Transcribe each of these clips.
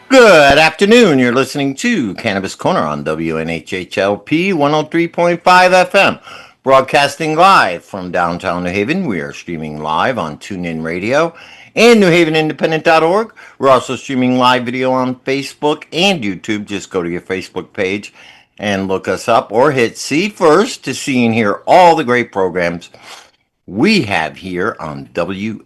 Good afternoon. You're listening to Cannabis Corner on WNHHLP 103.5 FM. Broadcasting live from downtown New Haven. We are streaming live on TuneIn Radio and NewHavenIndependent.org. We're also streaming live video on Facebook and YouTube. Just go to your Facebook page and look us up or hit see first to see and hear all the great programs we have here on WNHHLP.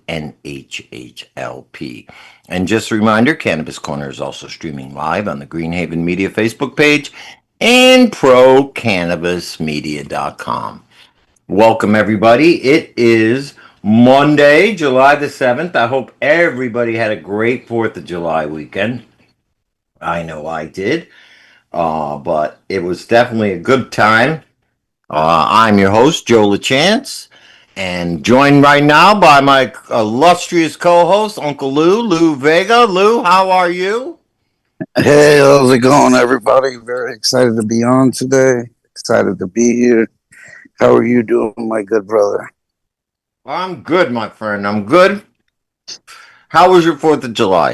And just a reminder, Cannabis Corner is also streaming live on the Greenhaven Media Facebook page and ProCannabisMedia.com. Welcome, everybody. It is Monday, July the 7th. I hope everybody had a great 4th of July weekend. I know I did, but it was definitely a good time. I'm your host, Joe LaChance. And joined right now by my illustrious co-host, Uncle Lou Vega. Lou, how are you? Hey, how's it going, everybody? Very excited to be on today. Excited to be here. How are you doing, my good brother? I'm good, my friend. I'm good. How was your 4th of July?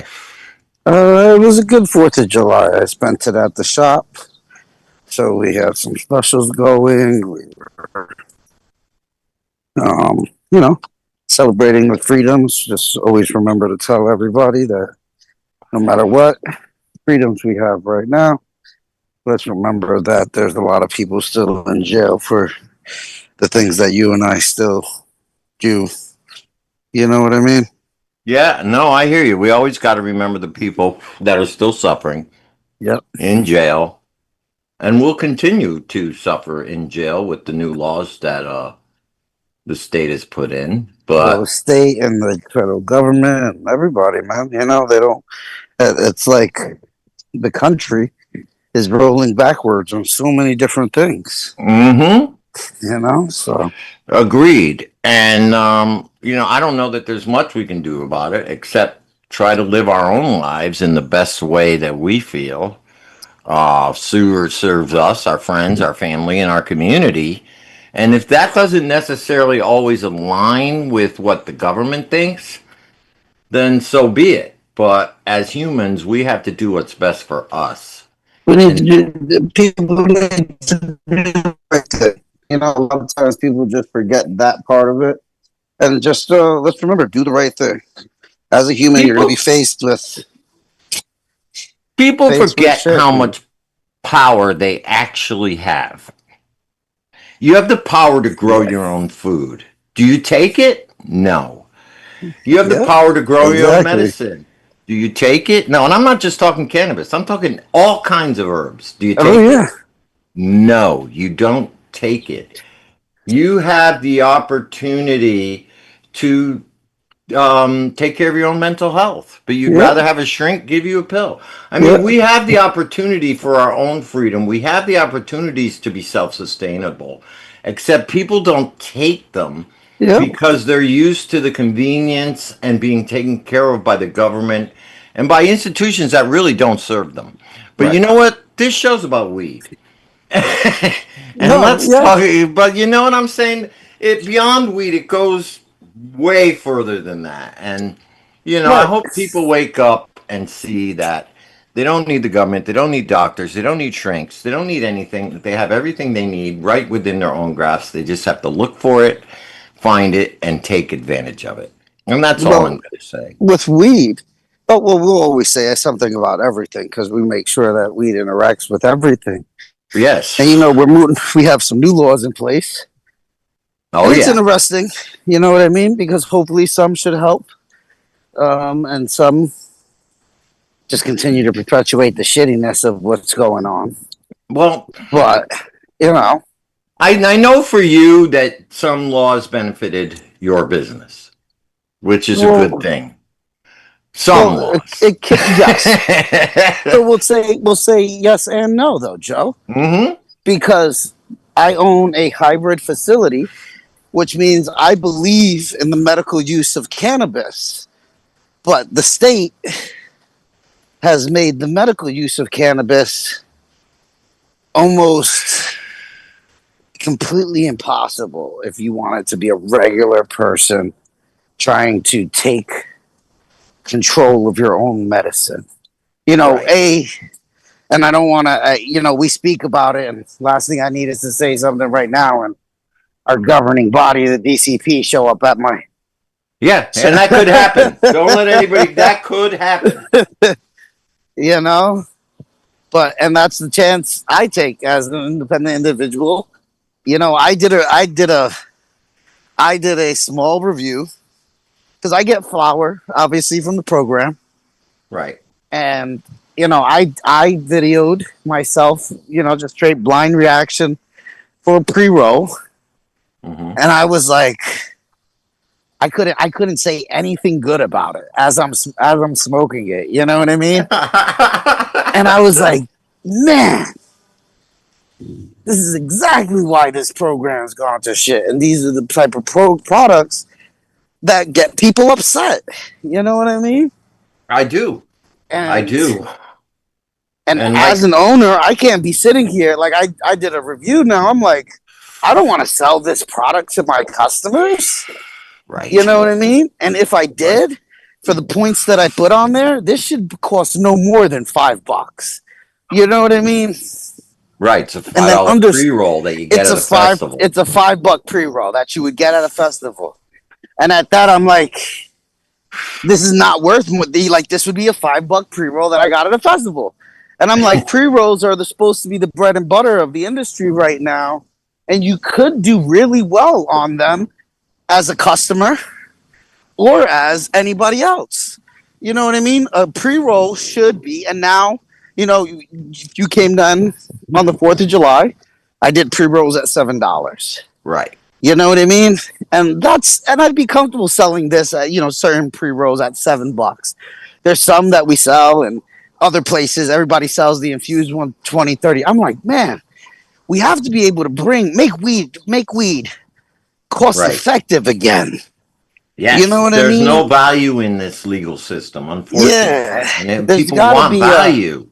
It was a good 4th of July. I spent it at the shop. So we had some specials going. We were celebrating with freedoms. Just always remember to tell everybody that no matter what freedoms we have right now, let's remember that there's a lot of people still in jail for the things that you and I still do. You know what I mean? Yeah, no, I hear you. We always got to remember the people that are still suffering in jail. And will continue to suffer in jail with the new laws that the state has put in. But the state and the federal government and everybody, man, they don't. It's like the country is rolling backwards on so many different things. So agreed. And I don't know that there's much we can do about it except try to live our own lives in the best way that we feel. Sewer serves us, our friends, our family, and our community. And if that doesn't necessarily always align with what the government thinks, then so be it. But as humans, we have to do what's best for us. People need to do the right thing. A lot of times people just forget that part of it. And just let's remember, do the right thing. As a human, you're going to be faced with... People forget how much power they actually have. You have the power to grow your own food. Do you take it? No. You have the power to grow your own medicine. Do you take it? No. And I'm not just talking cannabis. I'm talking all kinds of herbs. Do you take it? No, you don't take it. You have the opportunity to take care of your own mental health, but you'd rather have a shrink give you a pill. I mean, we have the opportunity for our own freedom. We have the opportunities to be self-sustainable, except people don't take them because they're used to the convenience and being taken care of by the government and by institutions that really don't serve them. But you know what? This show's about weed. And let's talk, but you know what I'm saying? Beyond weed, it goes way further than that. And I hope people wake up and see that they don't need the government, they don't need doctors, they don't need shrinks, they don't need anything. They have everything they need right within their own grasp. They just have to look for it, find it, and take advantage of it. And that's all I'm going to say. With weed, we'll always say something about everything because we make sure that weed interacts with everything. Yes. And we have some new laws in place. It's interesting, you know what I mean? Because hopefully some should help, and some just continue to perpetuate the shittiness of what's going on. Well, but, I know for you that some laws benefited your business, which is a good thing. Some laws. Yes. So we'll say yes and no, though, Joe. Mm-hmm. Because I own a hybrid facility, which means I believe in the medical use of cannabis, but the state has made the medical use of cannabis almost completely impossible if you wanted to be a regular person trying to take control of your own medicine. You know, Right. and I don't want to, we speak about it, and last thing I need is to say something right now, and our governing body, the DCP, show up at my. Yeah, and that could happen. Don't let anybody. That could happen. you know, and that's the chance I take as an independent individual. I did a small review because I get flour, obviously, from the program. Right. And, I videoed myself, just straight blind reaction for a pre-roll. Mm-hmm. And I was like, I couldn't say anything good about it as I'm smoking it. You know what I mean? And I was like, man, this is exactly why this program's gone to shit. And these are the type of products that get people upset. You know what I mean? I do. And I do. And And as an owner, I can't be sitting here like I did a review now. I'm like, I don't want to sell this product to my customers. right. You know what I mean? And if I did, for the points that I put on there, this should cost no more than $5. You know what I mean? Right. It's a $5 pre-roll that you get at a festival. It's a $5 pre-roll that you would get at a festival. And at that, I'm like, this is not worth this would be a $5 pre-roll that I got at a festival. And I'm like, pre-rolls are supposed to be the bread and butter of the industry right now. And you could do really well on them as a customer or as anybody else. You know what I mean? A pre-roll should be, and now, you came down on the 4th of July. I did pre-rolls at $7. Right. You know what I mean? And I'd be comfortable selling this at, certain pre-rolls at $7. There's some that we sell, and other places, everybody sells the infused one 20, 30. I'm like, man, we have to be able to make weed cost effective again. Yes. You know what I mean? There's no value in this legal system, unfortunately. Yeah. And people want value.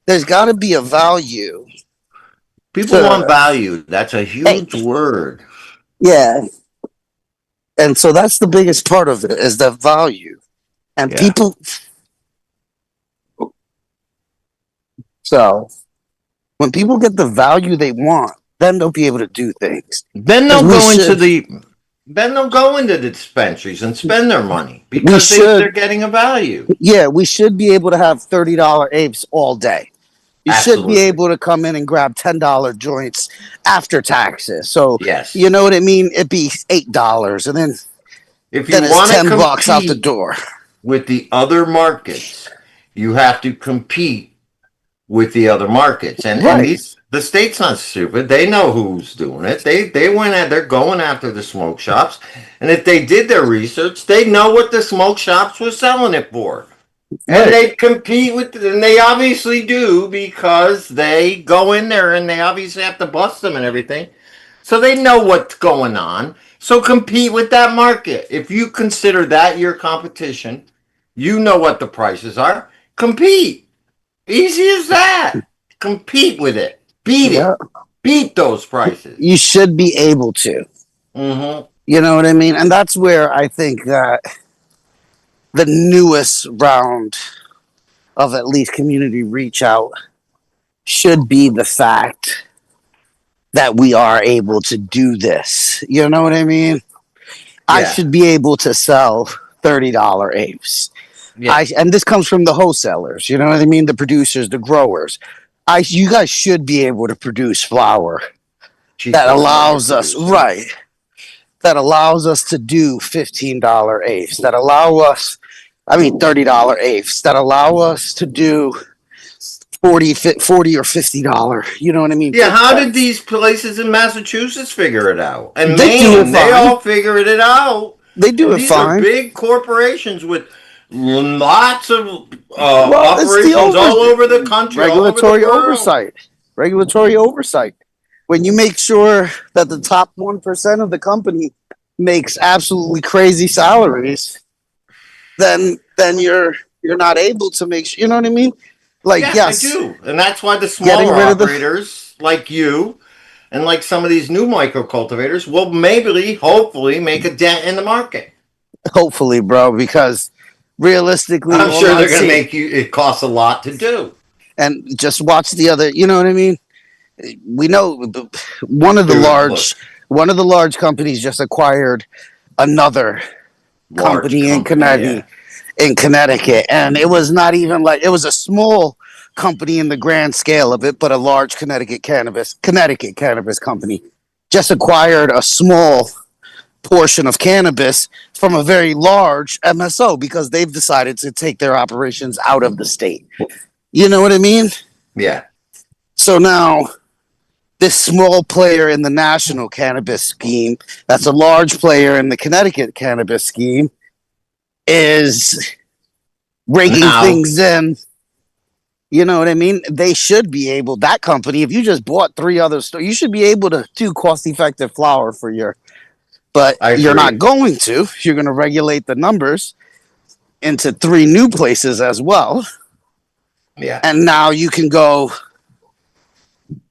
There's got to be a value. People want value. That's a huge word. Yeah. And so that's the biggest part of it is the value. And people. So when people get the value they want, then they'll be able to do things. Then they'll go into the dispensaries and spend their money because they're getting a value. Yeah, we should be able to have $30 apes all day. You should be able to come in and grab $10 joints after taxes. So you know what I mean? It'd be $8, and then if you want $10 out the door. With the other markets, you have to compete with the other markets, and the state's not stupid. They know who's doing it. They're going after the smoke shops, and if they did their research, they know what the smoke shops were selling it for. And they compete with, and they obviously do because they go in there and they obviously have to bust them and everything. So they know what's going on. So compete with that market. If you consider that your competition, you know what the prices are. Compete. Easy as that. Compete with it. Beat it. Beat those prices. You should be able to. Mm-hmm. You know what I mean? And that's where I think that the newest round of at least community reach out should be the fact that we are able to do this. You know what I mean? Yeah. I should be able to sell $30 apes. Yeah. And this comes from the wholesalers. You know what I mean? The producers, the growers. You guys should be able to produce flour that allows us, that allows us to do $15 apes, that allow us, $30 apes, that allow us to do $40 or $50. You know what I mean? Yeah, how did these places in Massachusetts figure it out? And Maine, they all figured it out. They do it fine. These are big corporations with lots of operations all over the country. Regulatory oversight. When you make sure that the top 1% of the company makes absolutely crazy salaries, then you're not able to make sure. You know what I mean? Like, yes, I do, and that's why the smaller operators like you and like some of these new micro cultivators will hopefully make a dent in the market. Hopefully, bro, because realistically, I'm all sure I they're going to see, make you. It costs a lot to do. and just watch the other. You know what I mean? We know one of the Dude, look, large companies just acquired another large company company. Yeah. in Connecticut, and it was not even like it was a small company in the grand scale of it, but a large Connecticut cannabis company just acquired a small portion of cannabis from a very large MSO because they've decided to take their operations out of the state. You know what I mean? Yeah. So now this small player in the national cannabis scheme, that's a large player in the Connecticut cannabis scheme, is raking Now, things in. You know what I mean? They should be able, that company, if you just bought three other stores, you should be able to do cost effective flower for your, but I you're not agree. going to. You're going to regulate the numbers into three new places as well. Yeah. And now you can go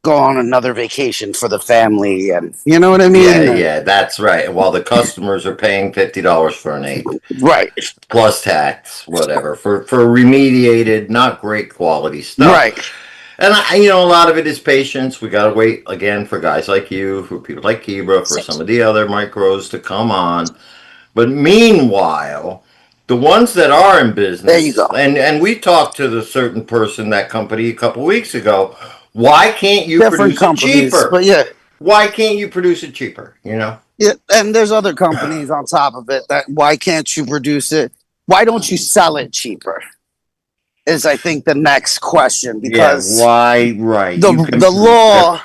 on another vacation for the family. And you know what I Yeah, mean? And, yeah, that's right. While the customers are paying $50 for an eighth, right, plus tax, whatever, for remediated, not great quality stuff. right. And a lot of it is patience. We gotta wait again for guys like you, for people like Kibra, for some of the other micros to come on. But meanwhile, the ones that are in There you business, go. and we talked to the certain person, that company, a couple weeks ago. Why can't you Different produce it companies, cheaper? but yeah. Why can't you produce it cheaper? Yeah, and there's other companies on top of it that why can't you produce it? Why don't you sell it cheaper? Is I think the next question Yeah, because why? Right. the You can. the law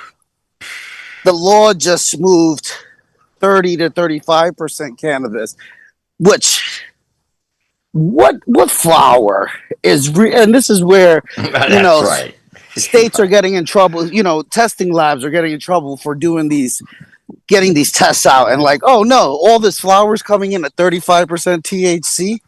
the law just moved 30 to 35% cannabis, which what flower and this is where you That's know right. states are getting in trouble, testing labs are getting in trouble for doing these getting these tests out and like, oh no, all this flower is coming in at 35% THC.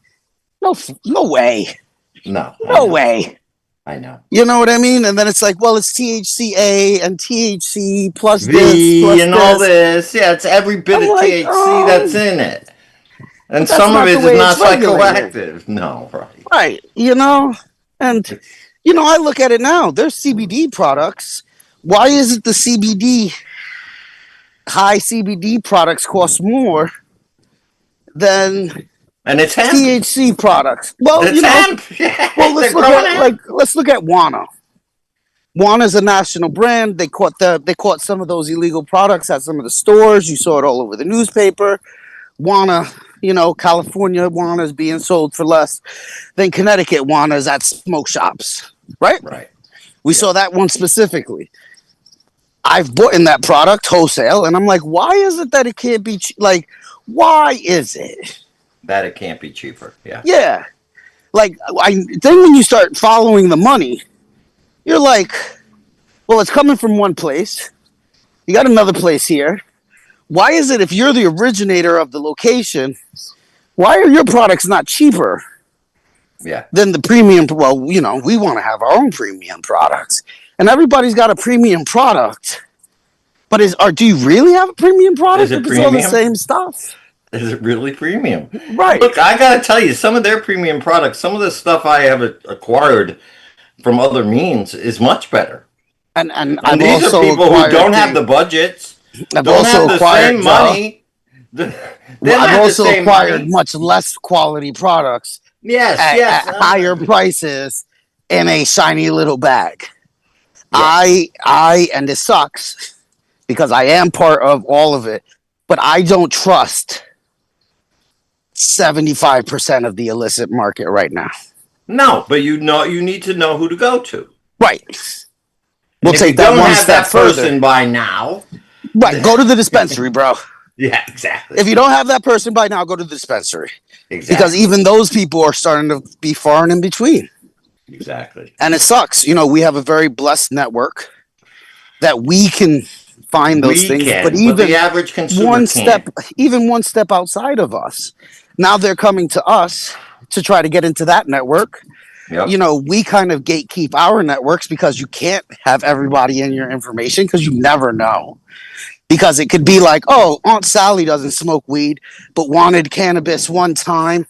No, no way. No, I No know. way. I know. You know what I mean? And then it's like, well, it's THCA and THC plus this, V plus and all this. this. Yeah, it's every bit I'm of like, THC that's in it. but And that's some of not the it is way it's not regulated. psychoactive. No, right. Right. And, I look at it now. There's CBD products. Why is it the high CBD products cost more than And it's hemp. THC products? Well, It's hemp. Yeah, well, they're growing hemp. let's look at Wana. Wana's a national brand. They caught some of those illegal products at some of the stores. You saw it all over the newspaper. Wana, California Wana is being sold for less than Connecticut Wana's at smoke shops, right? Right. We Yeah. saw that one specifically. I've bought in that product wholesale, and I'm like, why is it that it can't be like? Why is it? That it can't be cheaper. Yeah. Yeah, like then when you start following the money, you're like, well, it's coming from one place. You got another place here. Why is it if you're the originator of the location, why are your products not cheaper Yeah. than the premium? Well, we want to have our own premium products, and everybody's got a premium product. But do you really have a premium product Is it if it's all the premium? same stuff? Is it really premium? Right. Look, I gotta tell you, some of their premium products, some of the stuff I have acquired from other means is much better. And And I've these are also people who acquired don't have the budgets, I've don't also have the acquired same money. They don't I've have the also same acquired money. much less quality products Yes, at, yes. higher prices in a shiny little bag. Yes. And it sucks because I am part of all of it, but I don't trust 75% of the illicit market right now. No, but you need to know who to go to. Right. And We'll if you take that don't one have step that further. person by now, Right. Go to the dispensary, bro. yeah, exactly. If you don't have that person by now, go to the dispensary. Exactly. Because even those people are starting to be far and in between. Exactly. And it sucks. We have a very blessed network that we can find those We things, but can, but the average consumer can't. even one step outside of us. Now they're coming to us to try to get into that network. Yep. We kind of gatekeep our networks because you can't have everybody in your information because you never know. Because it could be like, oh, Aunt Sally doesn't smoke weed, but wanted cannabis one time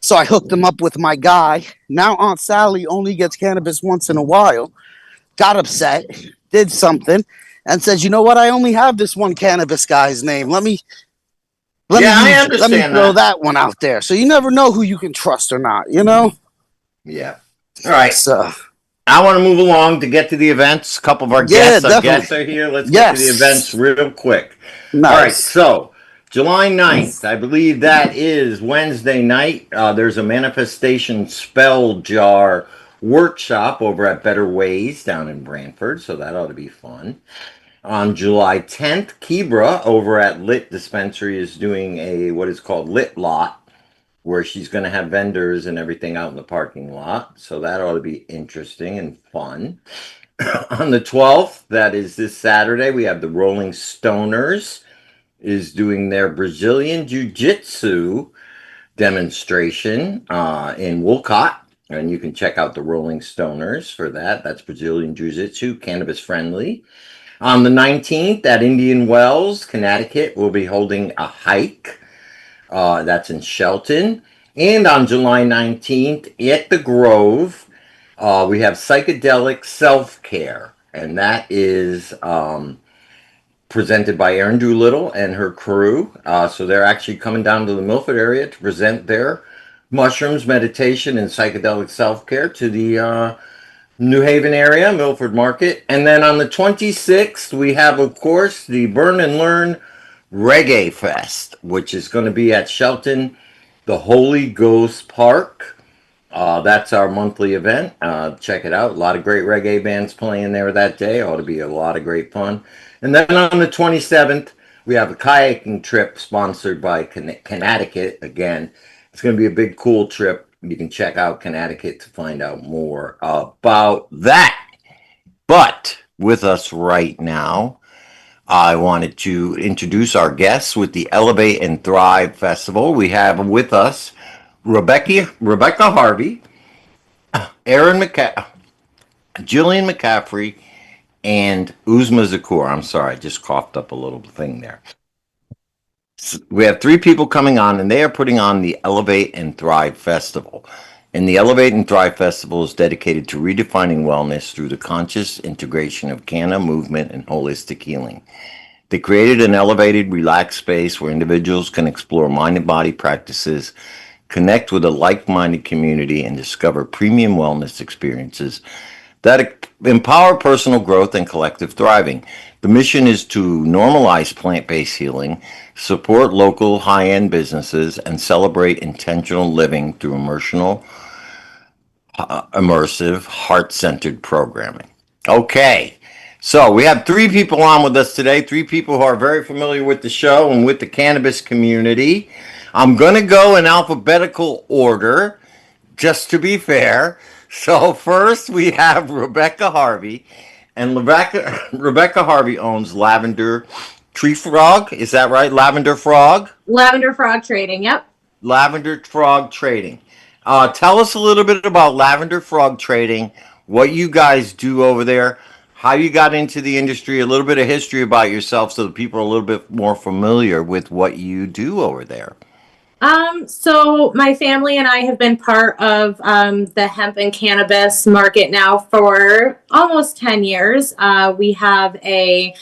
So I hooked him up with my guy. Now Aunt Sally only gets cannabis once in a while. Got upset, did something, and says, "You know what? I only have this one cannabis guy's name. Yeah, I Let me understand throw that. that one out there." So you never know who you can trust or not, you know? Yeah. All right. So I want to move along to get to the events. A couple of our yeah, guests, definitely. are here. Let's get to the events Yes. real quick. All right. Nice. So, July 9th, I believe that is Wednesday night. There's a manifestation spell jar workshop over at Better Ways down in Brantford. So, that ought to be fun. On July 10th, Kebra over at Lit Dispensary is doing a what is called Lit Lot, where she's going to have vendors and everything out in the parking lot. So that ought to be interesting and fun. On the 12th, that is this Saturday, we have the Rolling Stoners is doing their Brazilian Jiu Jitsu demonstration in Wolcott. And you can check out the Rolling Stoners for that. That's Brazilian Jiu Jitsu, cannabis friendly. On the 19th, at Indian Wells, Connecticut, we'll be holding a hike. That's in Shelton. And on July 19th, at the Grove, we have Psychedelic Self Care. And that is presented by Erin Doolittle and her crew. So they're actually coming down to the Milford area to present their mushrooms, meditation, and psychedelic self care to the New Haven area, Milford Market. And then on the 26th, we have, of course, the Burn and Learn Reggae Fest, which is going to be at Shelton, the Holy Ghost Park. That's our monthly event. Check it out. A lot of great reggae bands playing there that day. Ought to be a lot of great fun. And then on the 27th, we have a kayaking trip sponsored by Connecticut. Again, it's going to be a big, cool trip. You can check out Connecticut to find out more about that. But with us right now, I wanted to introduce our guests with the Elevate and Thrive Festival. We have with us Rebecca Harvey, Aaron Jillian McCaffrey, and Uzma Zakur. I'm sorry, I just coughed up a little thing there. We have three people coming on, and they are putting on the Elevate and Thrive Festival. And the Elevate and Thrive Festival is dedicated to redefining wellness through the conscious integration of canna movement and holistic healing. They created an elevated, relaxed space where individuals can explore mind and body practices, connect with a like-minded community, and discover premium wellness experiences that empower personal growth and collective thriving. The mission is to normalize plant-based healing, support local high-end businesses, and celebrate intentional living through immersive, heart-centered programming. Okay, so we have three people on with us today, three people who are very familiar with the show and with the cannabis community. I'm going to go in alphabetical order, just to be fair. So first we have Rebecca Harvey, and Rebecca Harvey owns Lavender Tree Frog. Is that right? Lavender Frog? Lavender Frog Trading, yep. Lavender Frog Trading. Tell us a little bit about Lavender Frog Trading, what you guys do over there, how you got into the industry, a little bit of history about yourself so that people are a little bit more familiar with what you do over there. So my family and I have been part of the hemp and cannabis market now for almost 10 years. We have a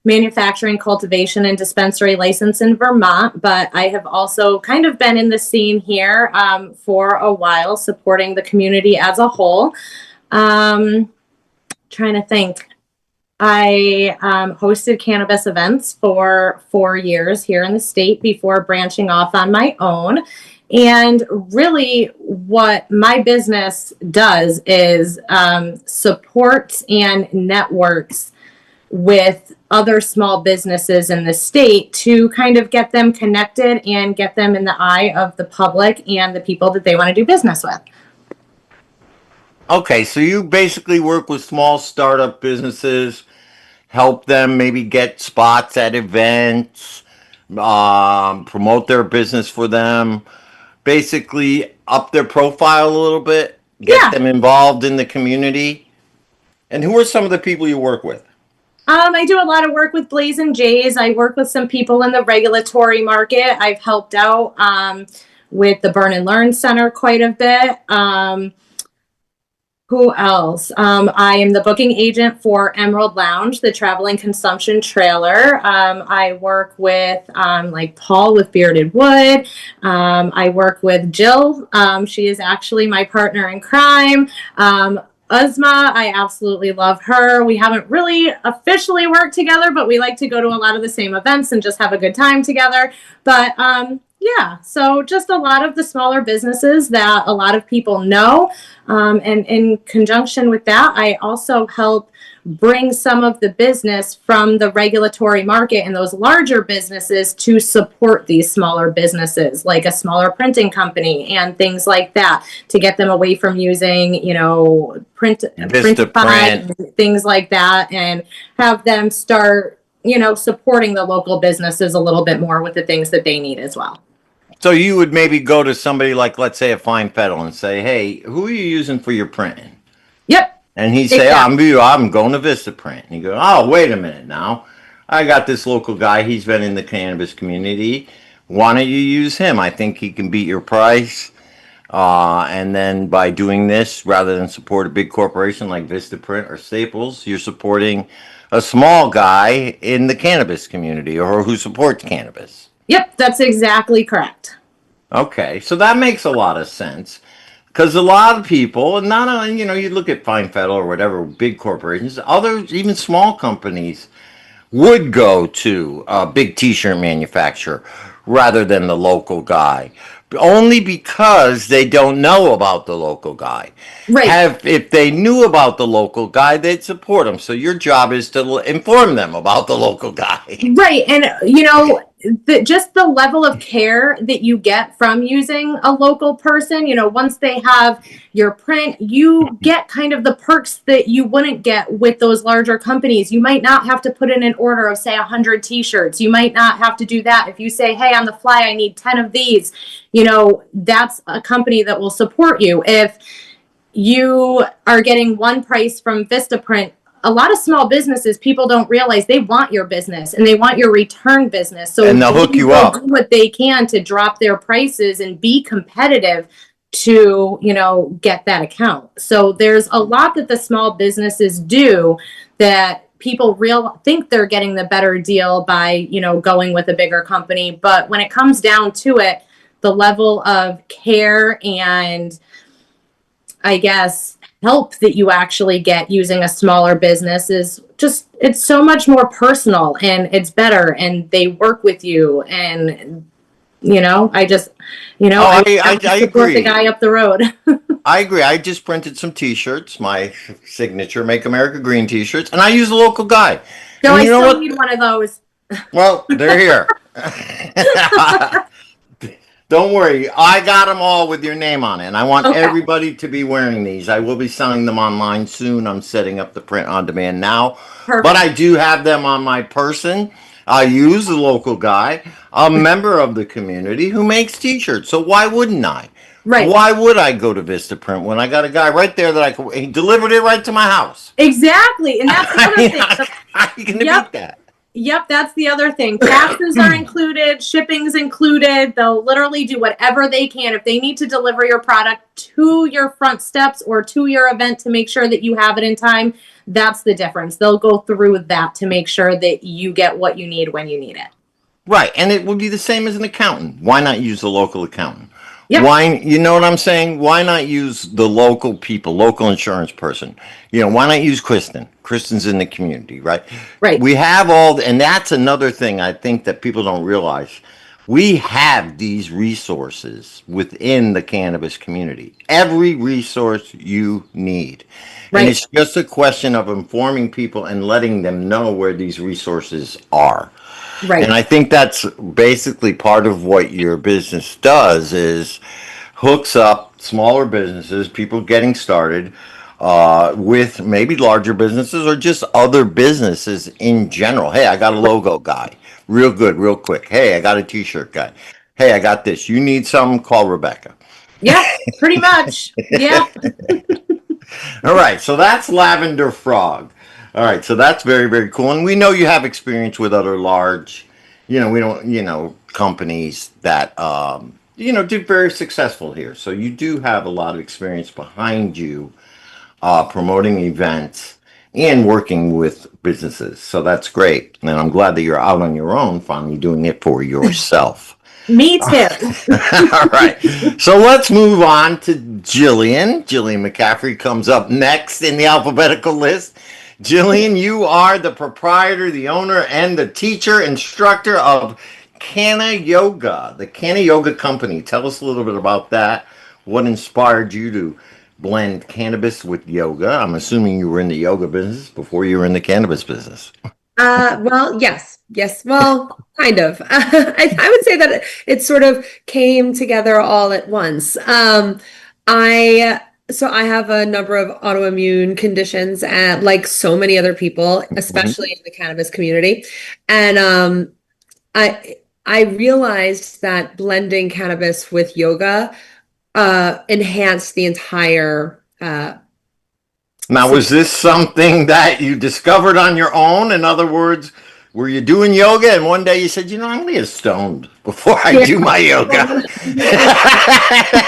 manufacturing, cultivation, and dispensary license in Vermont, but I have also kind of been in the scene here for a while, supporting the community as a whole. Trying to think. I hosted cannabis events for 4 years here in the state before branching off on my own. And really, what my business does is supports and networks with other small businesses in the state to kind of get them connected and get them in the eye of the public and the people that they want to do business with. Okay, so you basically work with small startup businesses, help them maybe get spots at events, promote their business for them, basically up their profile a little bit, get Yeah. them involved in the community. And who are some of the people you work with? I do a lot of work with Blazing Jays. I work with some people in the regulatory market. I've helped out with the Burn and Learn Center quite a bit. Who else? I am the booking agent for Emerald Lounge, the traveling consumption trailer. I work with like Paul with Bearded Wood. I work with Jill. She is actually my partner in crime. Uzma, I absolutely love her. We haven't really officially worked together, but we like to go to a lot of the same events and just have a good time together. But yeah, so just a lot of the smaller businesses that a lot of people know. And in conjunction with that, I also help bring some of the business from the regulatory market and those larger businesses to support these smaller businesses, like a smaller printing company and things like that, to get them away from using, print, Vistaprint, things like that, and have them start, supporting the local businesses a little bit more with the things that they need as well. So you would maybe go to somebody like, let's say, a Fine Federal and say, "Hey, who are you using for your printing?" Yep. And he'd say, Exactly. I'm going to Vistaprint. And you go, "Oh, wait a minute now. I got this local guy. He's been in the cannabis community. Why don't you use him? I think he can beat your price. And then by doing this, rather than support a big corporation like Vistaprint or Staples, you're supporting a small guy in the cannabis community or who supports cannabis." Yep, that's exactly correct. Okay, so that makes a lot of sense. Because a lot of people, and not only, you look at Fine Federal or whatever, big corporations, others, even small companies, would go to a big t-shirt manufacturer rather than the local guy. Only because they don't know about the local guy. Right. If they knew about the local guy, they'd support him. So your job is to inform them about the local guy. Right. And, just the level of care that you get from using a local person, once they have your print, you get kind of the perks that you wouldn't get with those larger companies. You might not have to put in an order of, say, 100 t-shirts. You might not have to do that. If you say, "Hey, on the fly, I need 10 of these," that's a company that will support you. If you are getting one price from Vistaprint, a lot of small businesses, people don't realize they want your business and they want your return business. So And they'll hook you up. do what they can to drop their prices and be competitive to, get that account. So there's a lot that the small businesses do that people think they're getting the better deal by, going with a bigger company. But when it comes down to it, the level of care and, I guess, help that you actually get using a smaller business is just, it's so much more personal and it's better, and they work with you. And, I just, I support the agree. guy up the road. I agree. I just printed some T-shirts, my signature "Make America Green" T-shirts, and I use a local guy. No, And I you know still what? need one of those. Well, they're here. Don't worry, I got them all with your name on it, and I want Okay. everybody to be wearing these. I will be selling them online soon. I'm setting up the print on demand now, Perfect. but I do have them on my person. I use the local guy, a member of the community who makes T-shirts. So why wouldn't I? Right. Why would I go to Vistaprint when I got a guy right there that he delivered it right to my house? Exactly. And that's the other thing. How are you going to Yep. beat that? Yep, that's the other thing. Taxes are included, shipping's included. They'll literally do whatever they can. If they need to deliver your product to your front steps or to your event to make sure that you have it in time, that's the difference. They'll go through that to make sure that you get what you need when you need it. Right, and it would be the same as an accountant. Why not use a local accountant? Yep. Why, you know what I'm saying? Why not use the local people, local insurance person? Why not use Kristen? Kristen's in the community, right? Right. We have and that's another thing I think that people don't realize. We have these resources within the cannabis community. Every resource you need. Right. And it's just a question of informing people and letting them know where these resources are. Right. And I think that's basically part of what your business does is hooks up smaller businesses, people getting started, with maybe larger businesses or just other businesses in general. Hey, I got a logo guy. Real good, real quick. Hey, I got a T-shirt guy. Hey, I got this. You need something? Call Rebecca. Yeah, pretty much. Yeah. All right, so that's Lavender Frog. All right, so that's very, very cool. And we know you have experience with other large, we don't, companies that, did very successful here. So you do have a lot of experience behind you, promoting events and working with businesses. So that's great. And I'm glad that you're out on your own, finally doing it for yourself. Me too. All right. So let's move on to Jillian. Jillian McCaffrey comes up next in the alphabetical list. Jillian, you are the proprietor, the owner, and the teacher, instructor of Canna Yoga, the Canna Yoga Company. Tell us a little bit about that. What inspired you to blend cannabis with yoga? I'm assuming you were in the yoga business before you were in the cannabis business. Well, yes. Well, kind of. I would say that it sort of came together all at once. I have a number of autoimmune conditions, and like so many other people, especially in the cannabis community, and I realized that blending cannabis with yoga enhanced the entire. Now, was this something that you discovered on your own? In other words, were you doing yoga and one day you said, I'm going to get stoned before I do my yoga?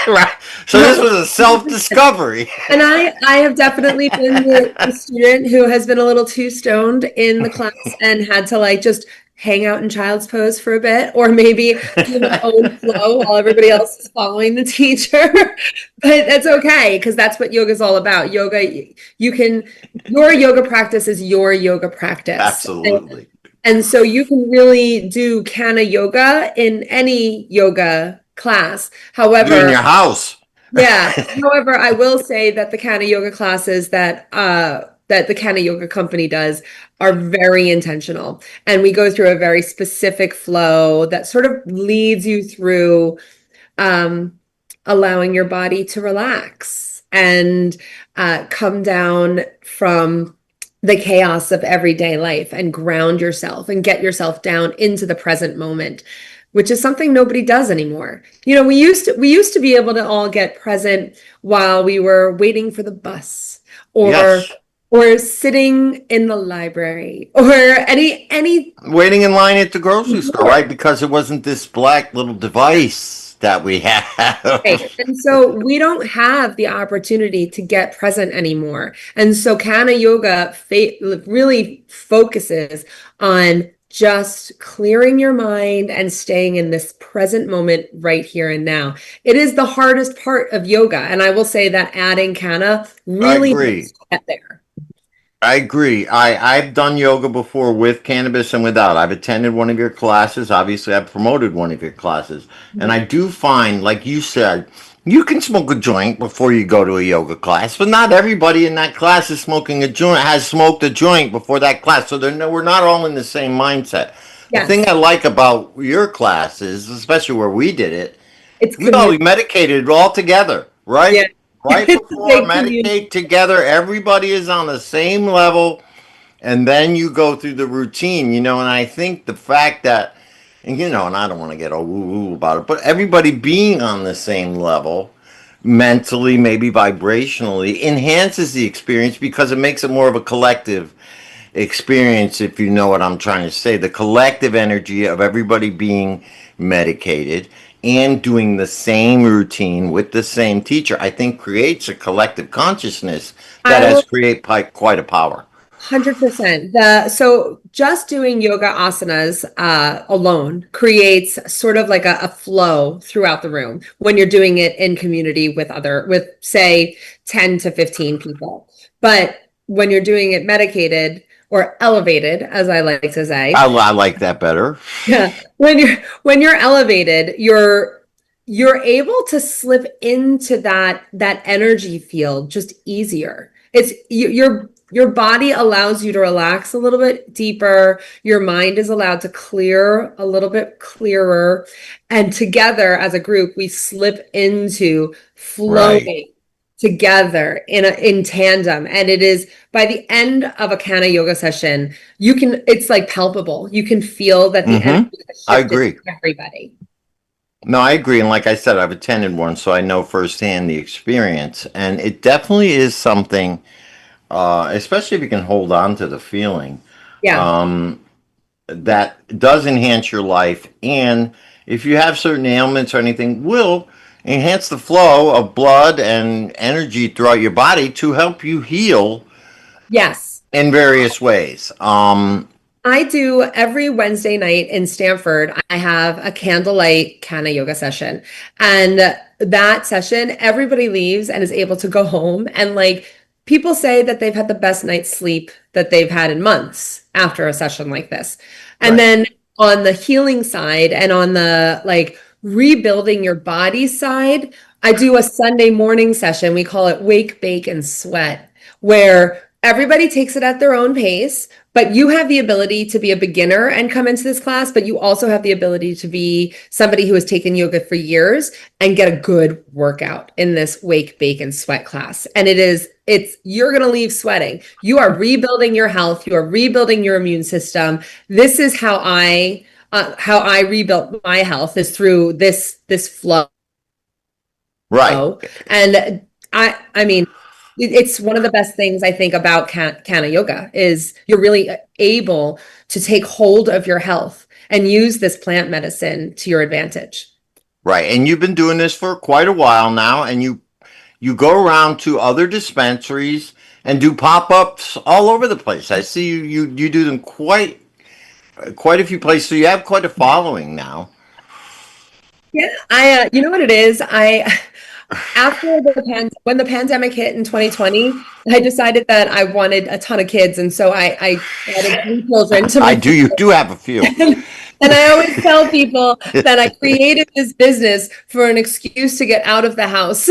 Right. So this was a self-discovery. And I have definitely been the student who has been a little too stoned in the class and had to like just hang out in child's pose for a bit, or maybe do my own flow while everybody else is following the teacher. But that's okay, because that's what yoga is all about. Yoga, your yoga practice is your yoga practice. Absolutely. And so you can really do Canna yoga in any yoga class. However, in your house. Yeah. However, I will say that the Canna yoga classes that the Canna Yoga Company does are very intentional. And we go through a very specific flow that sort of leads you through allowing your body to relax and come down from the chaos of everyday life and ground yourself and get yourself down into the present moment, which is something nobody does anymore. We used to be able to all get present while we were waiting for the bus, or Yes. or sitting in the library, or any Waiting in line at the grocery store, right? Because it wasn't this black little device that we have. Right. And so we don't have the opportunity to get present anymore. And so Canna Yoga really focuses on just clearing your mind and staying in this present moment right here and now. It is the hardest part of yoga. And I will say that adding Canna really helps get there. I agree. I've done yoga before with cannabis and without. I've attended one of your classes. Obviously, I've promoted one of your classes. And I do find, like you said, you can smoke a joint before you go to a yoga class, but not everybody in that class is smoking a joint, has smoked a joint before that class. So we're not all in the same mindset. Yes. The thing I like about your classes, especially where we did it, It's we all meditated all together, right? Yeah. Right before meditate together, everybody is on the same level, and then you go through the routine, and I think the fact that, and I don't want to get all woo-woo about it, but everybody being on the same level, mentally, maybe vibrationally, enhances the experience because it makes it more of a collective experience, if you know what I'm trying to say. The collective energy of everybody being medicated and doing the same routine with the same teacher, I think creates a collective consciousness that has quite a power. 100%. So just doing yoga asanas alone creates sort of like a flow throughout the room when you're doing it in community with say 10 to 15 people. But when you're doing it medicated or elevated, as I like to say, I like that better. Yeah, when you're elevated, you're able to slip into that energy field just easier. It's your body allows you to relax a little bit deeper. Your mind is allowed to clear a little bit clearer, and together as a group, we slip into flowing together in tandem. And it is by the end of a Canna yoga session, it's like palpable. You can feel that the energy has I shifted agree. to everybody. No, I agree. And like I said, I've attended one, so I know firsthand the experience. And it definitely is something, especially if you can hold on to the feeling, Yeah. that does enhance your life and if you have certain ailments or anything, will enhance the flow of blood and energy throughout your body to help you heal Yes. in various ways. I do every Wednesday night in Stanford. I have a candlelight Canna yoga session. And that session, everybody leaves and is able to go home. And like people say that they've had the best night's sleep that they've had in months after a session like this. And Right. then on the healing side and on the like rebuilding your body side, I do a Sunday morning session. We call it Wake, Bake, and Sweat, where everybody takes it at their own pace. But you have the ability to be a beginner and come into this class, but you also have the ability to be somebody who has taken yoga for years and get a good workout in this Wake, Bake, and Sweat class. And you're going to leave sweating. You are rebuilding your health. You are rebuilding your immune system. This is how I rebuilt my health, is through this flow. Right. And I mean, it's one of the best things I think about Canna Yoga is you're really able to take hold of your health and use this plant medicine to your advantage. Right. And you've been doing this for quite a while now, and you go around to other dispensaries and do pop-ups all over the place. I see you do them quite a few places. So you have quite a following now. Yeah, you know what it is? After when the pandemic hit in 2020, I decided that I wanted a ton of kids, and so I added 3 children to my. You do have a few. And I always tell people that I created this business for an excuse to get out of the house.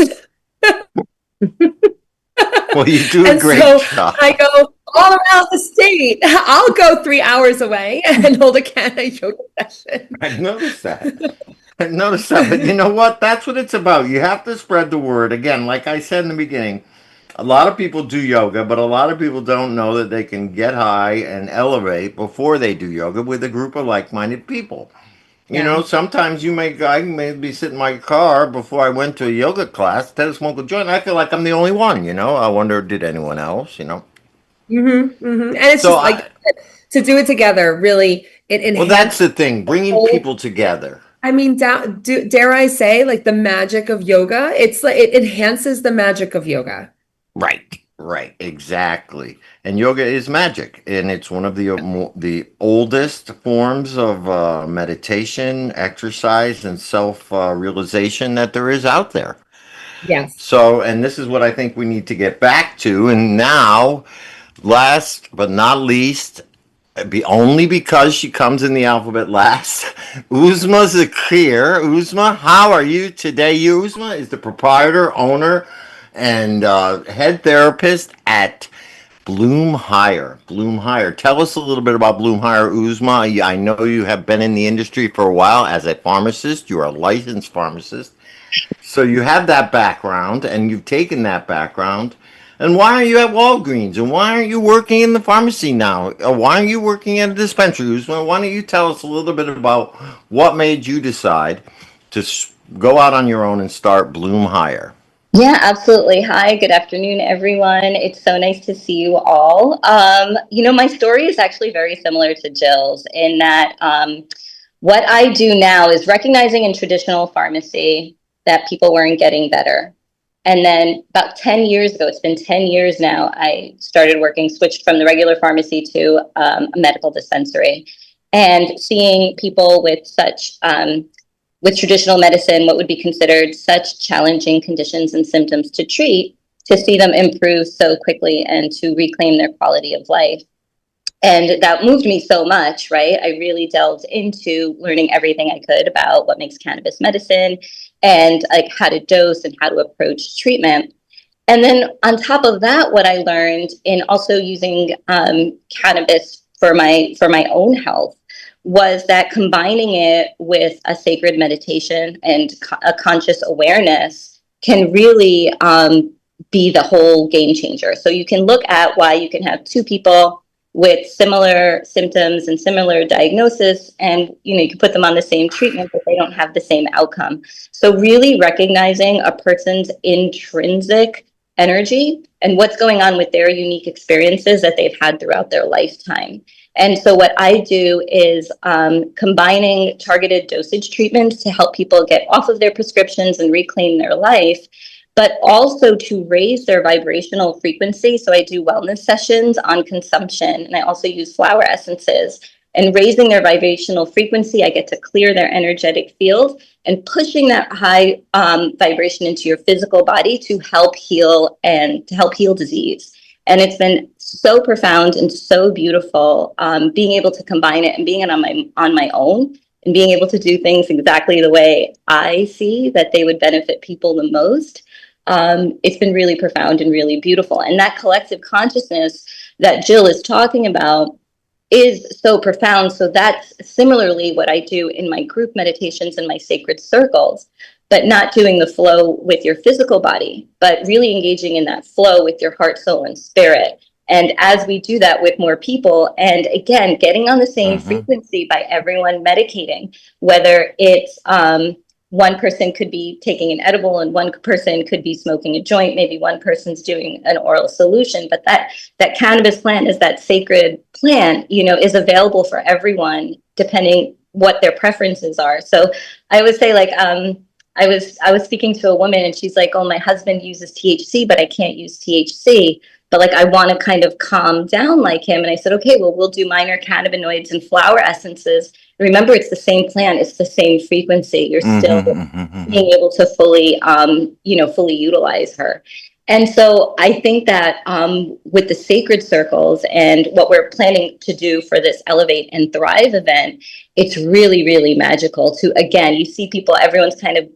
Well, you do a And great so job. I go all around the state. I'll go 3 hours away and hold a Canna yoga session. I noticed that. But you know what? That's what it's about. You have to spread the word. Again, like I said in the beginning, a lot of people do yoga, but a lot of people don't know that they can get high and elevate before they do yoga with a group of like-minded people. You know, sometimes I may be sitting in my car before I went to a yoga class, to smoke a joint. I feel like I'm the only one, you know. I wonder, did anyone else, you know? And it's So just like to do it together, really, it enhances. well, that's the thing, bringing people together. I mean, dare I say, like the magic of yoga? It's like it enhances the magic of yoga. Right, exactly. And yoga is magic, and it's one of the oldest forms of meditation, exercise, and self realization that there is out there. Yes. So, and this is what I think we need to get back to. And now, last but not least, only because she comes in the alphabet last, Uzma Zakir. Uzma, how are you today? Uzma is the proprietor, owner, and head therapist at Bloom Higher. Bloom Higher. Tell us a little bit about Bloom Higher, Uzma. I know you have been in the industry for a while as a pharmacist. You are a licensed pharmacist. So you have that background, and you've taken that background. And why are you at Walgreens? And why aren't you working in the pharmacy now? Or why aren't you working at a dispensary? Uzma, why don't you tell us a little bit about what made you decide to go out on your own and start Bloom Higher? Yeah, absolutely. Hi, good afternoon, everyone. It's so nice to see you all. My story is actually very similar to Jill's in that what I do now is recognizing in traditional pharmacy that people weren't getting better. And then about 10 years ago, it's been 10 years now, I started switched from the regular pharmacy to a medical dispensary, and seeing people with with traditional medicine, what would be considered such challenging conditions and symptoms to treat, to see them improve so quickly and to reclaim their quality of life. And that moved me so much, right? I really delved into learning everything I could about what makes cannabis medicine and like how to dose and how to approach treatment. And then on top of that, what I learned in also using cannabis for my own health was that combining it with a sacred meditation and a conscious awareness can really be the whole game changer. So you can look at why you can have two people with similar symptoms and similar diagnosis, and you can put them on the same treatment, but they don't have the same outcome. So really recognizing a person's intrinsic energy and what's going on with their unique experiences that they've had throughout their lifetime. And so what I do is combining targeted dosage treatments to help people get off of their prescriptions and reclaim their life, but also to raise their vibrational frequency. So I do wellness sessions on consumption, and I also use flower essences. And raising their vibrational frequency, I get to clear their energetic field and pushing that high vibration into your physical body to help heal and to help heal disease. And it's been so profound and so beautiful, being able to combine it and being it on my own and being able to do things exactly the way I see that they would benefit people the most. It's been really profound and really beautiful. And that collective consciousness that Jill is talking about is so profound. So that's similarly what I do in my group meditations and my sacred circles, but not doing the flow with your physical body, but really engaging in that flow with your heart, soul, and spirit. And as we do that with more people, and again, getting on the same frequency by everyone meditating, whether it's one person could be taking an edible and one person could be smoking a joint, maybe one person's doing an oral solution, but that cannabis plant is that sacred plant, is available for everyone depending what their preferences are. So I would say, like, I was speaking to a woman and she's like, oh, my husband uses THC, but I can't use THC. But like, I want to kind of calm down like him. And I said, okay, well, we'll do minor cannabinoids and flower essences. Remember, it's the same plant. It's the same frequency. You're still being able to fully utilize her. And so I think that with the sacred circles and what we're planning to do for this Elevate and Thrive event, it's really, really magical to, again, you see people, everyone's kind of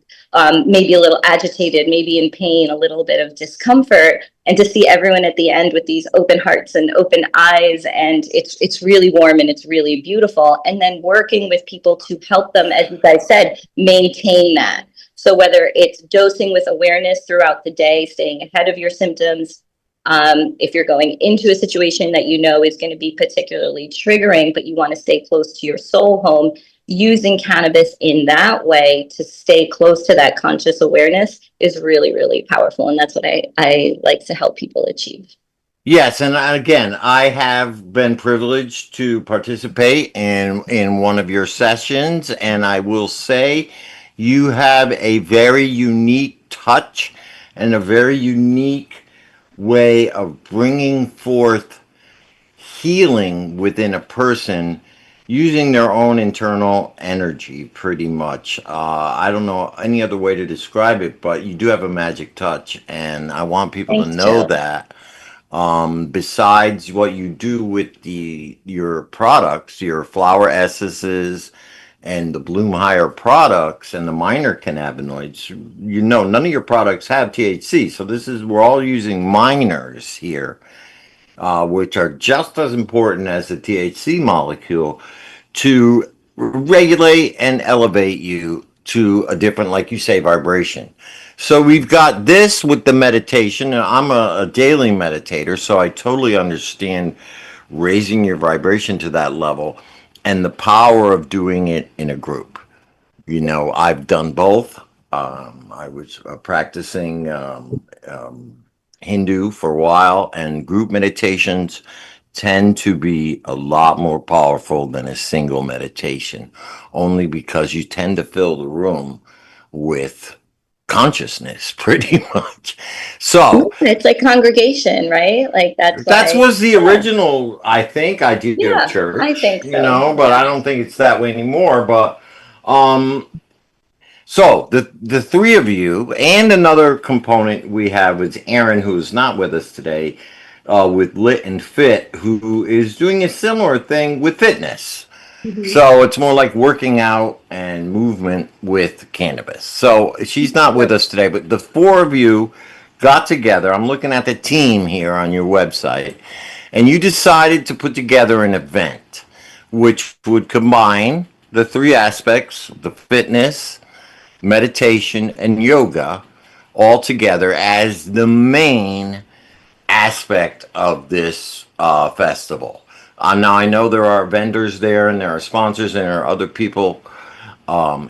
maybe a little agitated, maybe in pain, a little bit of discomfort, and to see everyone at the end with these open hearts and open eyes, and it's really warm and it's really beautiful. And then working with people to help them, as you guys said, maintain that. So whether it's dosing with awareness throughout the day, staying ahead of your symptoms, if you're going into a situation that you know is going to be particularly triggering, but you want to stay close to your soul home, using cannabis in that way to stay close to that conscious awareness is really, really powerful. And that's what I like to help people achieve. Yes, and again, I have been privileged to participate in one of your sessions, and I will say you have a very unique touch and a very unique way of bringing forth healing within a person using their own internal energy, pretty much. I don't know any other way to describe it, but you do have a magic touch, and I want people to know that. Besides what you do with your products, your flower essences, and the Bloom Higher products and the minor cannabinoids, none of your products have THC. So we're all using minors here, which are just as important as the THC molecule to regulate and elevate you to a different, like you say, vibration. So we've got this with the meditation, and I'm a daily meditator, so I totally understand raising your vibration to that level and the power of doing it in a group. I've done both. I was practicing Hindu for a while, and group meditations tend to be a lot more powerful than a single meditation, only because you tend to fill the room with consciousness pretty much. So it's like congregation, right? Like that was the original, I think, idea of church. I think so. But I don't think it's that way anymore. But so the three of you, and another component we have is Aaron, who's not with us today, with Lit and Fit, who is doing a similar thing with fitness. So it's more like working out and movement with cannabis. So she's not with us today, but the four of you got together. I'm looking at the team here on your website, and you decided to put together an event which would combine the three aspects: the fitness, meditation, and yoga, all together as the main aspect of this festival. Now, I know there are vendors there, and there are sponsors, and there are other people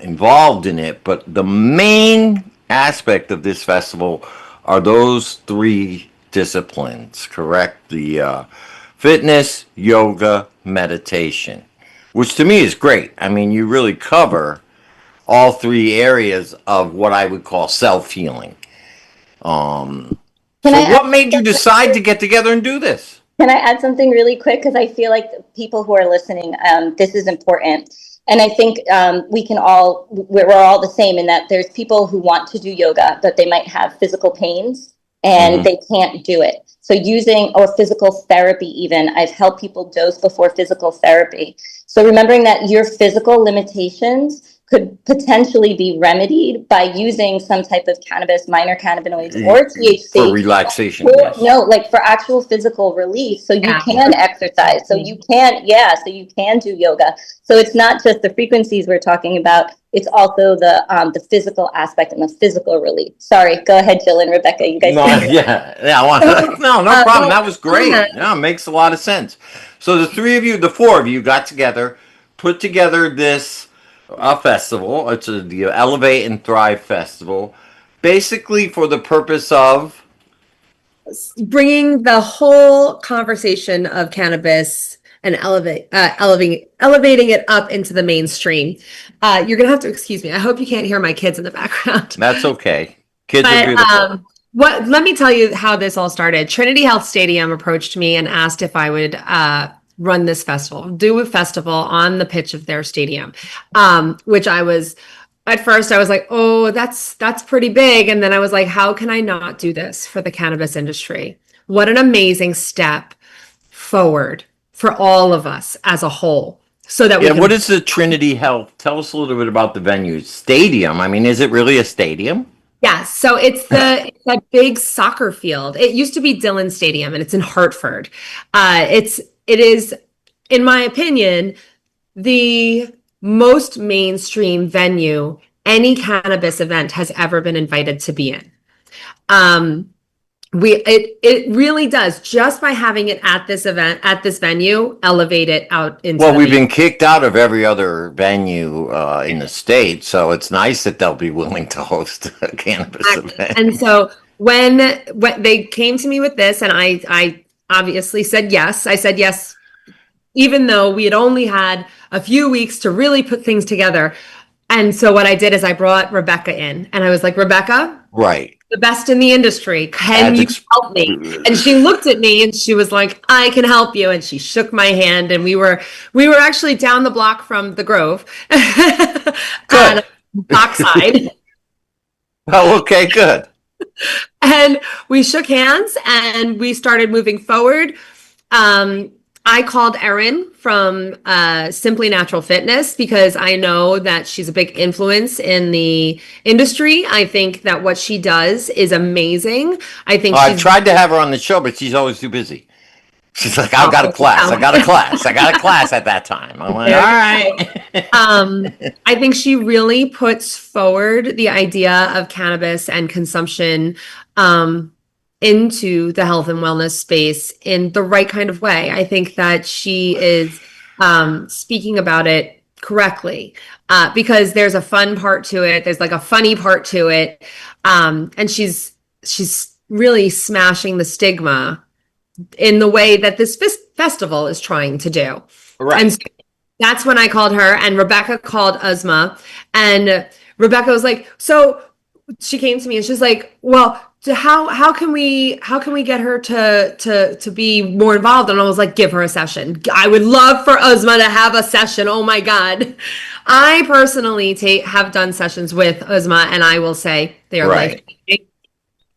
involved in it, but the main aspect of this festival are those three disciplines, correct? The fitness, yoga, meditation, which to me is great. I mean, you really cover all three areas of what I would call self-healing. Can So I what made you decide to get together and do this? Can I add something really quick? Because I feel like the people who are listening, this is important. And I think we're all the same in that there's people who want to do yoga, but they might have physical pains and they can't do it. So or physical therapy even, I've helped people dose before physical therapy. So remembering that your physical limitations could potentially be remedied by using some type of cannabis, minor cannabinoids, or THC. For relaxation, yes. No, like for actual physical relief. So you can exercise. So you can, so you can do yoga. So it's not just the frequencies we're talking about. It's also the physical aspect and the physical relief. Sorry, go ahead, Jill and Rebecca. You guys. No problem. That was great. Yeah, it makes a lot of sense. So the four of you got together, put together this festival. It's the Elevate and Thrive Festival, basically for the purpose of bringing the whole conversation of cannabis and elevating it up into the mainstream. You're gonna have to excuse me. I hope you can't hear my kids in the background. That's okay. Kids are beautiful. Let me tell you how this all started. Trinity Health Stadium approached me and asked if I would run this festival, do a festival on the pitch of their stadium, which at first I was like, oh, that's pretty big. And then I was like, how can I not do this for the cannabis industry? What an amazing step forward for all of us as a whole. So that what is the Trinity Health? Tell us a little bit about the venue. Stadium. I mean, is it really a stadium? Yeah, so it's that big soccer field. It used to be Dillon Stadium, and it's in Hartford. It is, in my opinion, the most mainstream venue any cannabis event has ever been invited to be in. It really does, just by having it at this event, at this venue, elevate it out into. Well, we've been kicked out of every other venue in the state, so it's nice that they'll be willing to host a cannabis event. And so when they came to me with this, and I obviously said yes. I said yes, even though we had only had a few weeks to really put things together. And so what I did is I brought Rebecca in, and I was like, Rebecca, right, the best in the industry, can you help me? And she looked at me and she was like, I can help you. And she shook my hand, and we were actually down the block from the Grove on Dockside. Oh, okay, good. And we shook hands and we started moving forward. I called Erin from Simply Natural Fitness because I know that she's a big influence in the industry. I think that what she does is amazing. I've tried to have her on the show, but she's always too busy. She's like, I got a class at that time. I'm like, all right. I think she really puts forward the idea of cannabis and consumption into the health and wellness space in the right kind of way. I think that she is speaking about it correctly because there's a fun part to it. There's like a funny part to it. And she's really smashing the stigma in the way that this festival is trying to do. Right. And so that's when I called her, and Rebecca called Uzma, and Rebecca was like, so she came to me and she's like, well, how can we get her to be more involved? And I was like, give her a session. I would love for Uzma to have a session. Oh my God. I personally have done sessions with Uzma, and I will say they are right.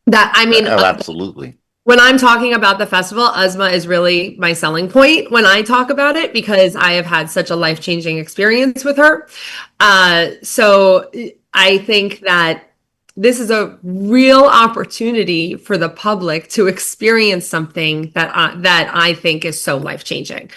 That, I mean, absolutely. When I'm talking about the festival, Uzma is really my selling point when I talk about it, because I have had such a life-changing experience with her. So I think that this is a real opportunity for the public to experience something that I think is so life-changing.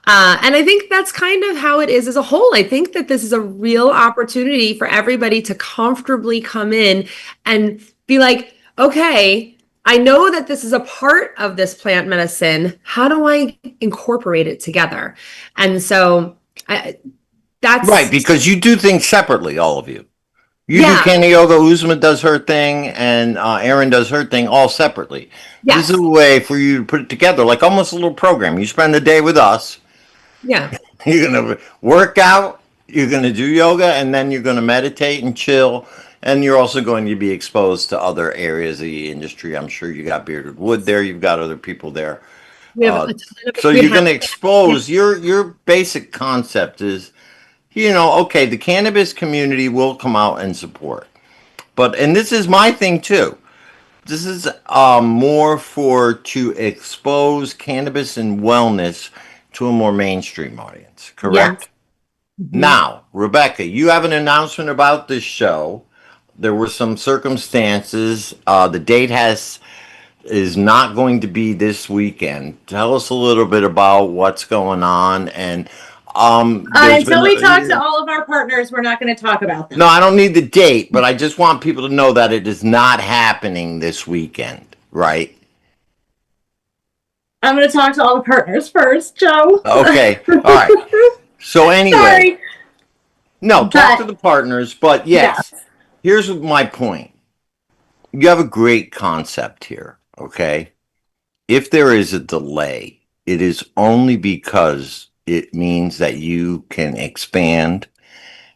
And I think that's kind of how it is as a whole. I think that this is a real opportunity for everybody to comfortably come in and be like, okay, I know that this is a part of this plant medicine. How do I incorporate it together? And so that's right, because you do things separately, all of you. You do Candy Yoga, Uzma does her thing, and Erin does her thing all separately. Yes. This is a way for you to put it together, like almost a little program. You spend the day with us. Yeah. You're going to work out, you're going to do yoga, and then you're going to meditate and chill. And you're also going to be exposed to other areas of the industry. I'm sure you got Bearded Wood there. You've got other people there. We have a ton of, So we you're have- going to expose your basic concept is, okay, the cannabis community will come out and support. But, and this is my thing too. This is more to expose cannabis and wellness to a more mainstream audience, correct? Now, Rebecca, you have an announcement about this show. There were some circumstances. The date is not going to be this weekend. Tell us a little bit about what's going on, and until we talk to all of our partners, we're not going to talk about them. No, I don't need the date, but I just want people to know that it is not happening this weekend, right? I'm going to talk to all the partners first, Joe. Okay, all right. So anyway, Sorry. no, talk to the partners, but yes, here's my point. You have a great concept here, okay? If there is a delay, it is only because it means that you can expand,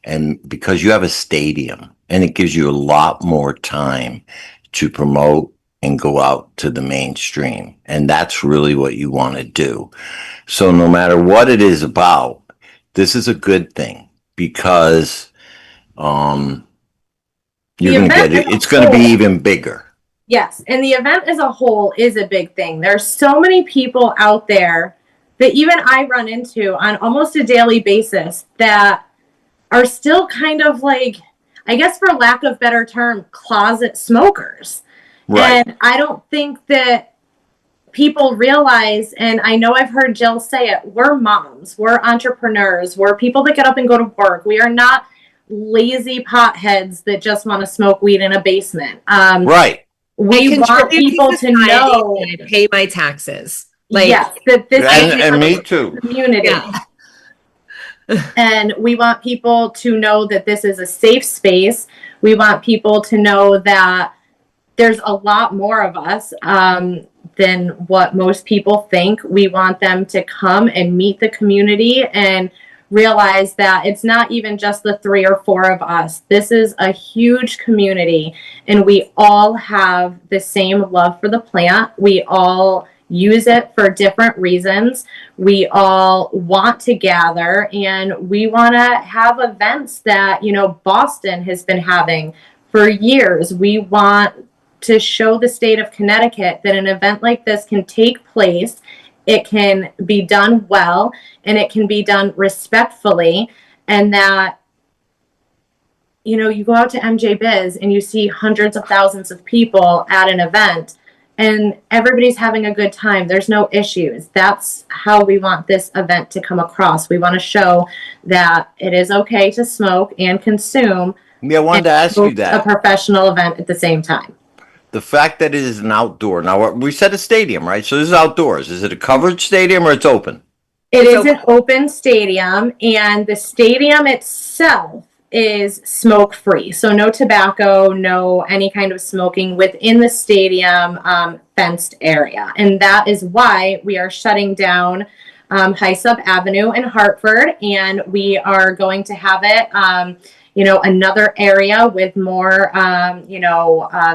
and because you have a stadium, and it gives you a lot more time to promote and go out to the mainstream. And that's really what you want to do. So no matter what it is about, this is a good thing, because you're going to get it. It's going to be even bigger. Yes, and the event as a whole is a big thing. There's so many people out there that even I run into on almost a daily basis that are still kind of like, I guess for lack of better term, closet smokers. Right. And I don't think that people realize, and I know I've heard Jill say it, we're moms, we're entrepreneurs, we're people that get up and go to work. We are not lazy potheads that just want to smoke weed in a basement. Right. We want people to know. I pay my taxes. Like, yes, that this and me too. Community. Yeah. And we want people to know that this is a safe space. We want people to know that there's a lot more of us than what most people think. We want them to come and meet the community and realize that it's not even just the 3 or 4 of us. This is a huge community, and we all have the same love for the plant. We all use it for different reasons. We all want to gather, and we want to have events that, Boston has been having for years. We want to show the state of Connecticut that an event like this can take place. It can be done well, and it can be done respectfully, and that, you go out to MJ Biz and you see hundreds of thousands of people at an event, and everybody's having a good time. There's no issues. That's how we want this event to come across. We want to show that it is okay to smoke and consume. Yeah, I wanted to ask you that. A professional event at the same time. The fact that it is an outdoor. Now, we said a stadium, right? So this is outdoors. Is it a covered stadium or it's open? It is an open stadium, and the stadium itself is smoke free. So no tobacco, no any kind of smoking within the stadium fenced area. And that is why we are shutting down High Sub Avenue in Hartford, and we are going to have it another area with more,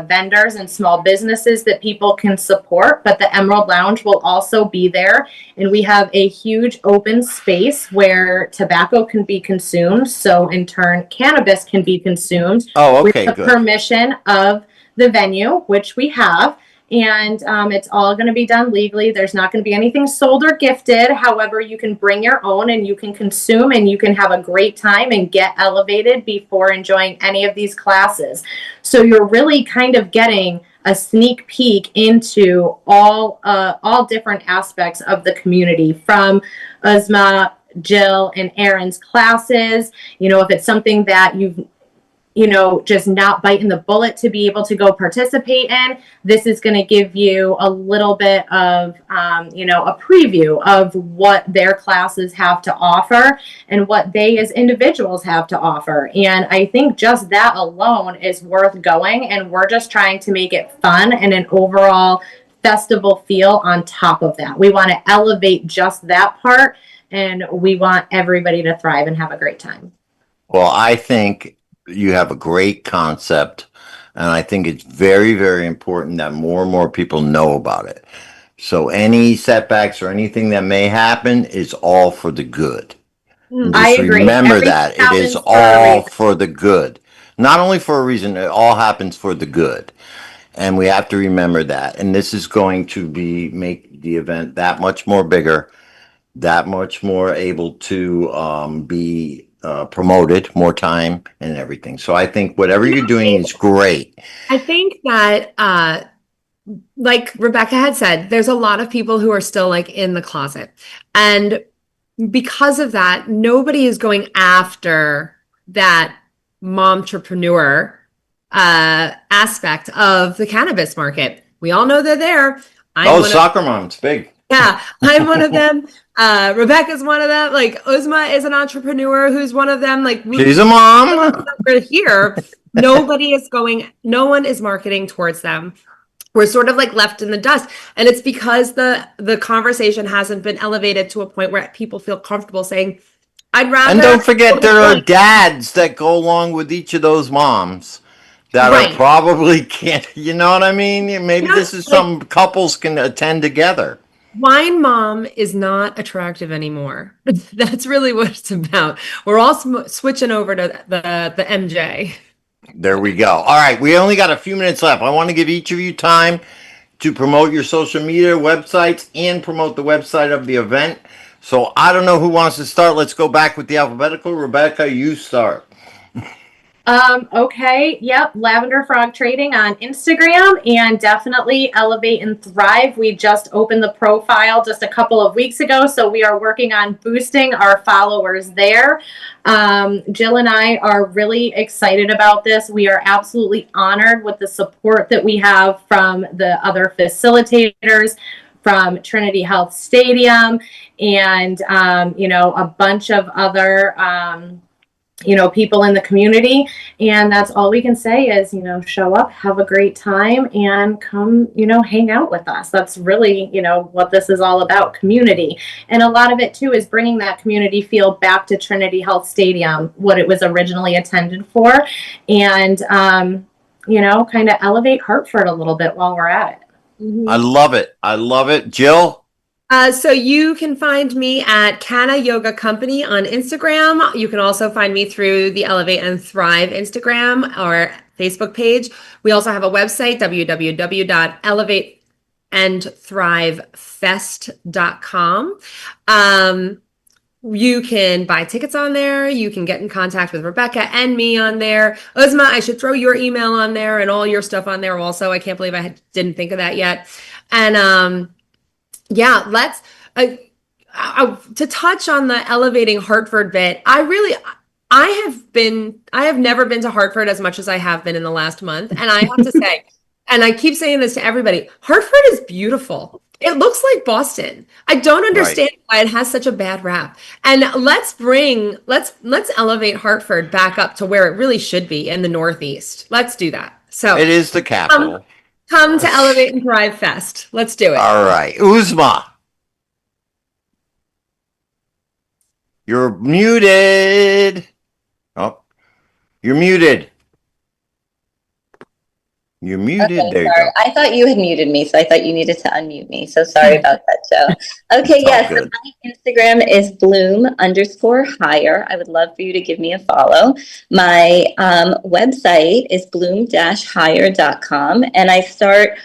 vendors and small businesses that people can support. But the Emerald Lounge will also be there. And we have a huge open space where tobacco can be consumed. So in turn, cannabis can be consumed. Oh, okay, with the good. permission of the venue, which we have. And it's all going to be done legally. There's not going to be anything sold or gifted. However, you can bring your own and you can consume and you can have a great time and get elevated before enjoying any of these classes. So you're really kind of getting a sneak peek into all different aspects of the community, from Uzma, Jill, and Erin's classes. If it's something that you've just not biting the bullet to be able to go participate in. This is going to give you a little bit of, a preview of what their classes have to offer and what they as individuals have to offer. And I think just that alone is worth going. And we're just trying to make it fun and an overall festival feel on top of that. We want to elevate just that part, and we want everybody to thrive and have a great time. Well, I think you have a great concept, and I think it's very, very important that more and more people know about it. So any setbacks or anything that may happen is all for the good. And I just agree. remember Everything that it happens is for a all reason. for the good. Not only for a reason, it all happens for the good. And we have to remember that. And this is going to make the event that much more bigger, that much more able to be promoted, more time and everything. So I think whatever you're doing is great. I think that, like Rebecca had said, there's a lot of people who are still like in the closet. And because of that, nobody is going after that momtrepreneur aspect of the cannabis market. We all know they're there. Soccer mom's big. Yeah, I'm one of them. Rebecca's one of them. Like Uzma is an entrepreneur who's one of them. Like She's a mom. we're here. No one is marketing towards them. We're sort of like left in the dust. And it's because the conversation hasn't been elevated to a point where people feel comfortable saying, I'd rather. And don't forget, there are dads that go along with each of those moms that Right. are probably can't, you know what I mean? Maybe Yeah, this is some couples can attend together. Wine mom is not attractive anymore. That's really what it's about. We're all switching over to the MJ. There we go. All right, we only got a few minutes left. I want to give each of you time to promote your social media websites and promote the website of the event. So I don't know who wants to start. Let's go back with the alphabetical. Rebecca, you start. Okay. Yep. Lavender Frog Trading on Instagram, and definitely Elevate and Thrive. We just opened the profile just a couple of weeks ago, so we are working on boosting our followers there. Jill and I are really excited about this. We are absolutely honored with the support that we have from the other facilitators, from Trinity Health Stadium, and a bunch of other people in the community. And that's all we can say is, show up, have a great time, and come, hang out with us. That's really, what this is all about, community. And a lot of it too is bringing that community feel back to Trinity Health Stadium, what it was originally intended for, and, kind of elevate Hartford a little bit while we're at it. I love it. I love it. Jill? So you can find me at Canna Yoga Company on Instagram. You can also find me through the Elevate and Thrive Instagram or Facebook page. We also have a website, www.elevateandthrivefest.com. You can buy tickets on there. You can get in contact with Rebecca and me on there. Uzma, I should throw your email on there and all your stuff on there also. I can't believe didn't think of that yet. And yeah, let's to touch on the elevating Hartford bit. I have never been to Hartford as much as I have been in the last month. And I have to say, and I keep saying this to everybody, Hartford is beautiful. It looks like Boston. I don't understand why it has such a bad rap. And let's elevate Hartford back up to where it really should be in the Northeast. Let's do that. So it is the capital. Come to Elevate and Thrive Fest. Let's do it. All right. Uzma. You're muted. Oh, you're muted. You're muted. Okay, there you sorry. go. I thought you had muted me, so I thought you needed to unmute me. So sorry about that, Joe. Okay, yes. good. My Instagram is bloom_hire. I would love for you to give me a follow. My website is bloom-hire.com, and I start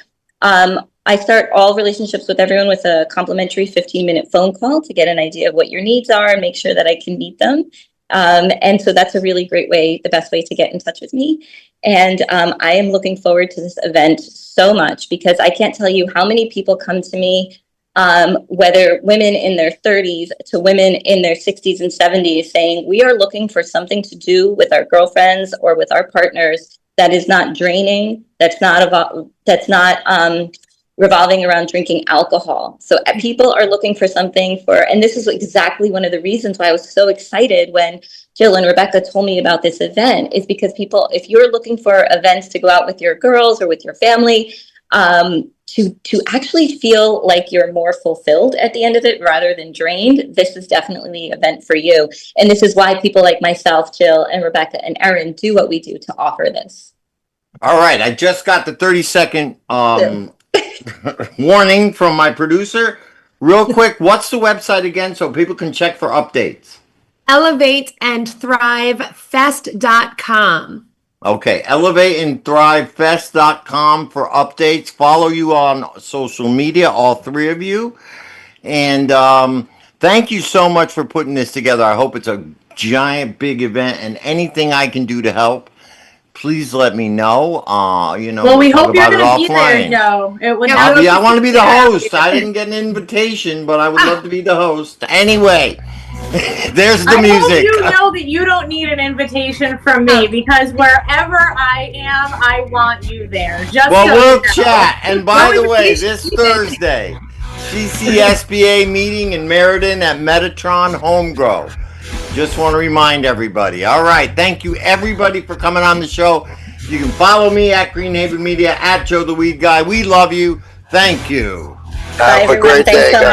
all relationships with everyone with a complimentary 15-minute phone call to get an idea of what your needs are and make sure that I can meet them. And so that's a really great way, the best way to get in touch with me. And I am looking forward to this event so much because I can't tell you how many people come to me whether women in their 30s to women in their 60s and 70s, saying we are looking for something to do with our girlfriends or with our partners that is not draining, that's not revolving around drinking alcohol. So people are looking for something and this is exactly one of the reasons why I was so excited when Jill and Rebecca told me about this event, is because people, if you're looking for events to go out with your girls or with your family, to actually feel like you're more fulfilled at the end of it rather than drained, this is definitely the event for you. And this is why people like myself, Jill and Rebecca and Erin do what we do to offer this. All right, I just got the 30-second warning from my producer. Real quick, what's the website again so people can check for updates? ElevateAndThriveFest.com. Okay, ElevateAndThriveFest.com for updates. Follow you on social media, all three of you. And thank you so much for putting this together. I hope it's a giant, big event, and anything I can do to help, please let me know. Well, we hope you're going to be there, Joe. I want to be the host. I didn't get an invitation, but I would love to be the host. Anyway, there's the music. I hope you know that you don't need an invitation from me, because wherever I am, I want you there. We'll chat. And by the way, this Thursday, CCSBA meeting in Meriden at Metatron Homegrow. Just want to remind everybody. All right. Thank you, everybody, for coming on the show. You can follow me at Greenhaven Media, at Joe the Weed Guy. We love you. Thank you. Have a great day, guys.